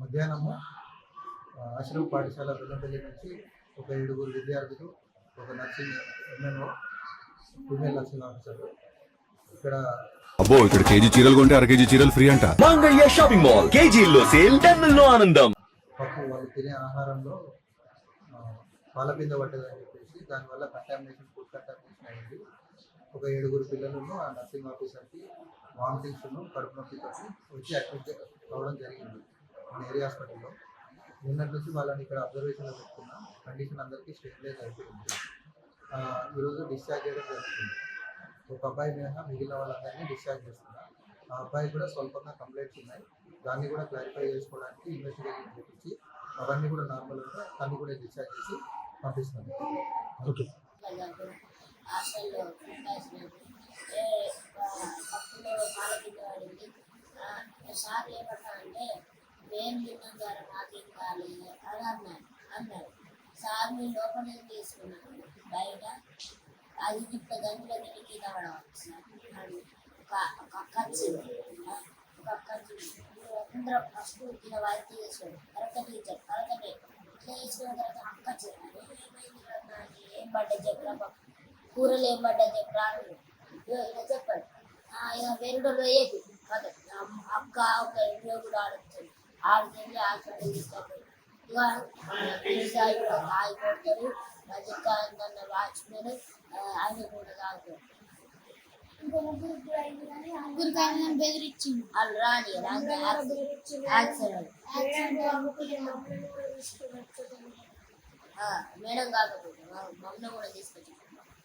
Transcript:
మధ్యాహ్నము ఆశ్రమ పాఠశాల బెల్లంపల్లి నుంచి ఒక 7 విద్యార్థులు, ఒక nursing MNO, female nursing officer ఇక్కడ. అబ్బో, ఇక్కడ కేజీ చీరలు కొంటే 1/2 కేజీ చీరలు ఫ్రీ అంట. మంగళ్య షాపింగ్ మాల్, కేజీల్లో సేల్, టన్నుల్లో ఆనందం. పప్పు వాళ్ళు తినే ఆహారంలో పాలపింద పడ్డదని చెప్పేసి దానివల్ల కంటామినేషన్, ఫుడ్ కంటామినేషన్ అయింది. ఒక 7 పిల్లలను ఆ నర్సింగ్ ఆఫీసర్కి వామిటింగ్స్, కడుపు నొప్పితో వచ్చి అడ్మిట్ అవ్వడం జరిగింది మన ఏరియా హాస్పిటల్లో. నిన్నటి నుంచి వాళ్ళని ఇక్కడ అబ్జర్వేషన్లో పెట్టుకున్న కండిషన్ అందరికీ స్టెబిలైజ్ అయిపోయింది. ఈరోజు డిశ్చార్జ్ చేయడం జరుగుతుంది. ఒక అబ్బాయి మినహా మిగిలిన వాళ్ళందరినీ డిశ్చార్జ్ చేస్తున్నారు. ఆ అబ్బాయి కూడా స్వల్పంగా కంప్లైంట్స్ ఉన్నాయి. దాన్ని కూడా క్లారిఫై చేసుకోవడానికి ఇన్వెస్టిగేషన్ చేయించి అవన్నీ కూడా నార్మల్ ఉంటే దాన్ని కూడా డిశ్చార్జ్ చేసి పంపిస్తున్నాను. ఓకే. సార్ ఏమన్నా అంటే మేము తిన్నాం ద్వారా నాకేం కాలేదు అని అన్నాడు. సార్ మీ లోపల ఏం తీసుకున్నాను బయట అది 30 గంటల కింద పడవచ్చు సార్. ఒక కచ్చింది అందరూ ఫస్ట్ తిన వారికి చేసాడు. కరెక్ట్ టీచర్ కరెక్టే ఇట్లా వేసిన తర్వాత అక్క ఏమైంది ఏం పడ్డా చెప్పరా, కూరలు ఏం పడ్డా చెప్పరా ఇలా చెప్పాడు. ఇక వేరేటోళ్ళు వేయదు కదా, అక్క ఒక ఇంట్లో కూడా ఆడుతుంది హాస్పిటల్ తీసుకోపోయి ఇక కాయ కొడతారు. మధ్యకాలన్న వాచ్మెన్ ఆయన కూడా తాగుతారు. ముగ్గురికి ఆయన బెదిరించింది. వాళ్ళు రాని మేడం కాకపోతే మమ్మల్ని కూడా తీసుకొచ్చి